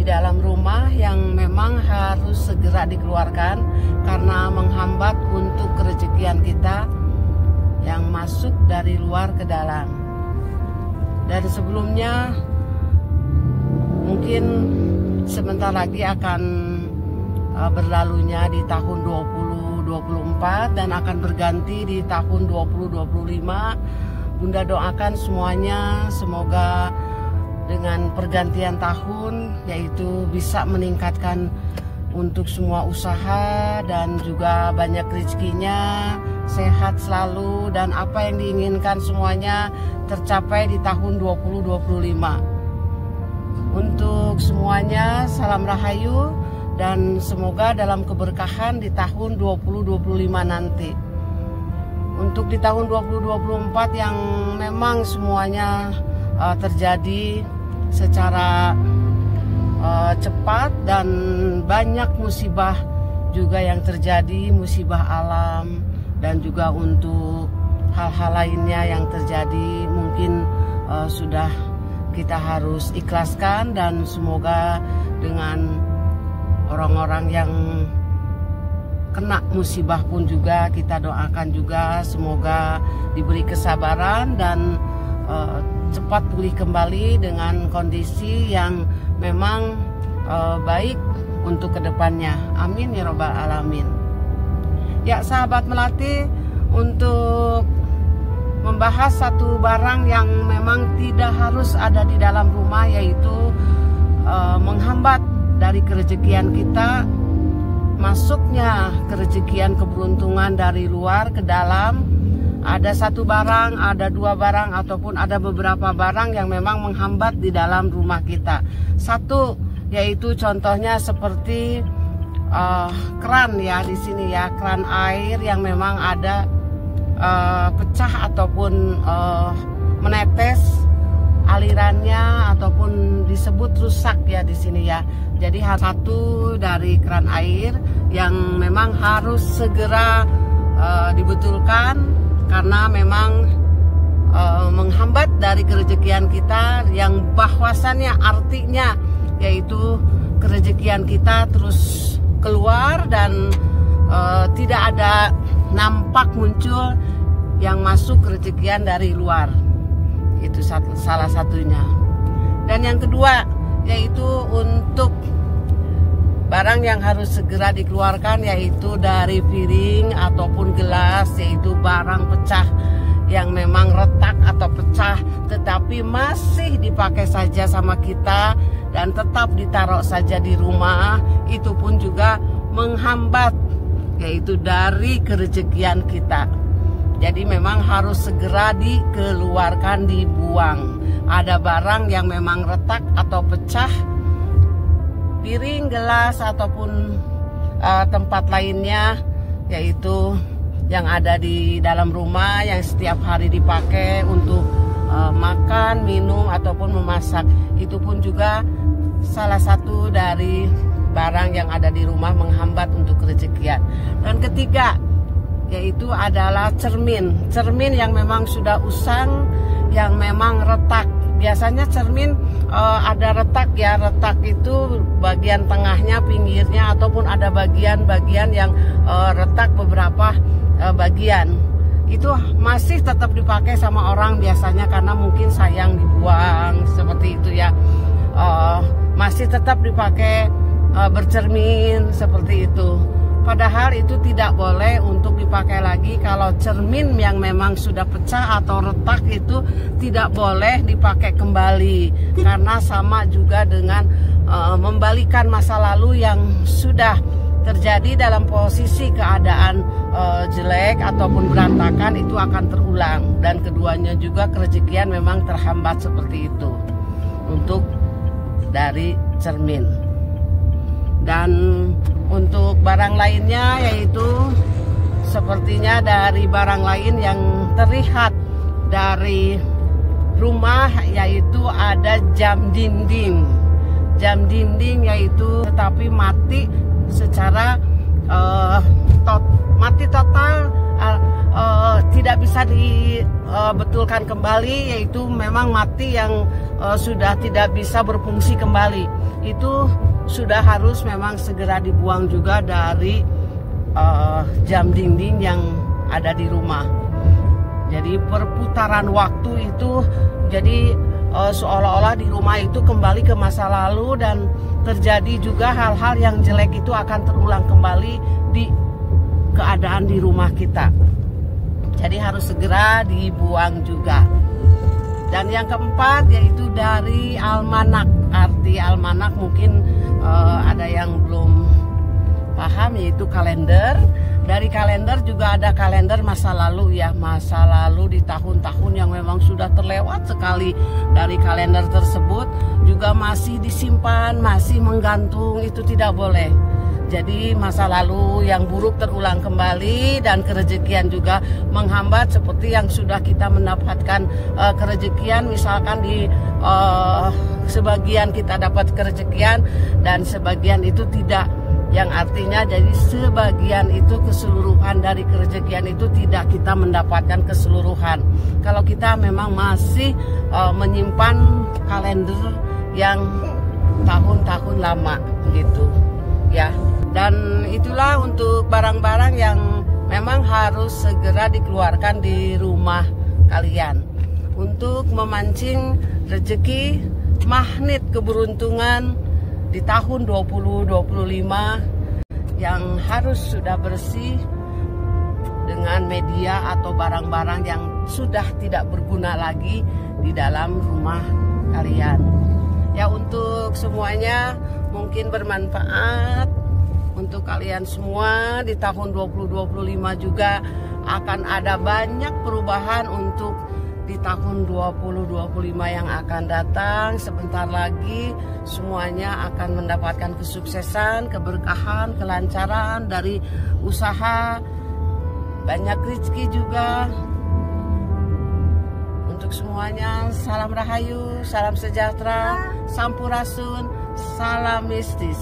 dalam rumah yang memang harus segera dikeluarkan karena menghambat untuk kerezekian kita yang masuk dari luar ke dalam. Dan sebelumnya mungkin sebentar lagi akan berlalunya di tahun 2024 dan akan berganti di tahun 2025. Bunda doakan semuanya semoga dengan pergantian tahun yaitu bisa meningkatkan untuk semua usaha dan juga banyak rezekinya, sehat selalu, dan apa yang diinginkan semuanya tercapai di tahun 2025. Untuk semuanya salam rahayu dan semoga dalam keberkahan di tahun 2025 nanti. Untuk di tahun 2024 yang memang semuanya terjadi secara cepat dan banyak musibah juga yang terjadi, musibah alam dan juga untuk hal-hal lainnya yang terjadi mungkin sudah kita harus ikhlaskan, dan semoga dengan orang-orang yang kena musibah pun juga kita doakan juga semoga diberi kesabaran dan cepat pulih kembali dengan kondisi yang memang baik untuk kedepannya. Amin ya robbal alamin. Ya sahabat Melati, untuk membahas satu barang yang memang tidak harus ada di dalam rumah, yaitu menghambat dari kerezekian kita, masuknya kerezekian keberuntungan dari luar ke dalam. Ada satu barang, ada dua barang, ataupun ada beberapa barang yang memang menghambat di dalam rumah kita. Satu yaitu contohnya seperti keran ya di sini ya, keran air yang memang ada pecah ataupun menetes alirannya ataupun disebut rusak ya di sini ya. Jadi satu dari keran air yang memang harus segera dibetulkan karena memang menghambat dari kerezekian kita, yang bahwasannya artinya yaitu kerezekian kita terus keluar dan tidak ada nampak muncul yang masuk kerezekian dari luar. Itu salah satunya. Dan yang kedua yaitu untuk barang yang harus segera dikeluarkan, yaitu dari piring ataupun gelas, yaitu barang pecah yang memang retak atau pecah tetapi masih dipakai saja sama kita dan tetap ditaruh saja di rumah. Itu pun juga menghambat yaitu dari kerezekian kita. Jadi memang harus segera dikeluarkan, dibuang. Ada barang yang memang retak atau pecah, piring, gelas ataupun tempat lainnya, yaitu yang ada di dalam rumah yang setiap hari dipakai untuk makan, minum ataupun memasak. Itu pun juga salah satu dari barang yang ada di rumah menghambat untuk kerezekian. Dan ketiga yaitu adalah cermin yang memang sudah usang, yang memang retak. Biasanya cermin ada retak ya, retak itu bagian tengahnya, pinggirnya, ataupun ada bagian-bagian yang retak beberapa bagian. Itu masih tetap dipakai sama orang biasanya karena mungkin sayang dibuang seperti itu ya. Masih tetap dipakai bercermin seperti itu. Padahal itu tidak boleh untuk dipakai lagi. Kalau cermin yang memang sudah pecah atau retak itu tidak boleh dipakai kembali, karena sama juga dengan membalikan masa lalu yang sudah terjadi dalam posisi keadaan jelek ataupun berantakan, itu akan terulang. Dan keduanya juga kerezekian memang terhambat seperti itu untuk dari cermin. Dan untuk barang lainnya yaitu sepertinya dari barang lain yang terlihat dari rumah, yaitu ada jam dinding. Jam dinding yaitu tetapi mati secara mati total, tidak bisa dibetulkan kembali, yaitu memang mati yang sudah tidak bisa berfungsi kembali. itu sudah harus memang segera dibuang juga dari jam dinding yang ada di rumah. Jadi perputaran waktu itu jadi seolah-olah di rumah itu kembali ke masa lalu, dan terjadi juga hal-hal yang jelek itu akan terulang kembali di keadaan di rumah kita. Jadi harus segera dibuang juga. Dan yang keempat yaitu dari almanak. Arti almanak mungkin ada yang belum paham, yaitu kalender. Dari kalender juga ada kalender masa lalu ya, masa lalu di tahun-tahun yang memang sudah terlewat sekali. Dari kalender tersebut juga masih disimpan, masih menggantung, itu tidak boleh. Jadi masa lalu yang buruk terulang kembali, dan kerejekian juga menghambat, seperti yang sudah kita mendapatkan kerejekian, misalkan di sebagian kita dapat kerejekian dan sebagian itu tidak. Yang artinya jadi sebagian itu keseluruhan dari kerejekian itu tidak kita mendapatkan keseluruhan. Kalau kita memang masih menyimpan kalender yang tahun-tahun lama begitu ya. Dan itulah untuk barang-barang yang memang harus segera dikeluarkan di rumah kalian untuk memancing rezeki, magnet keberuntungan di tahun 2025 yang harus sudah bersih dengan media atau barang-barang yang sudah tidak berguna lagi di dalam rumah kalian. Ya, untuk semuanya mungkin bermanfaat untuk kalian semua. Di tahun 2025 juga akan ada banyak perubahan untuk di tahun 2025 yang akan datang. Sebentar lagi semuanya akan mendapatkan kesuksesan, keberkahan, kelancaran dari usaha, banyak rezeki juga. Untuk semuanya, salam rahayu, salam sejahtera, sampurasun, salam mistis.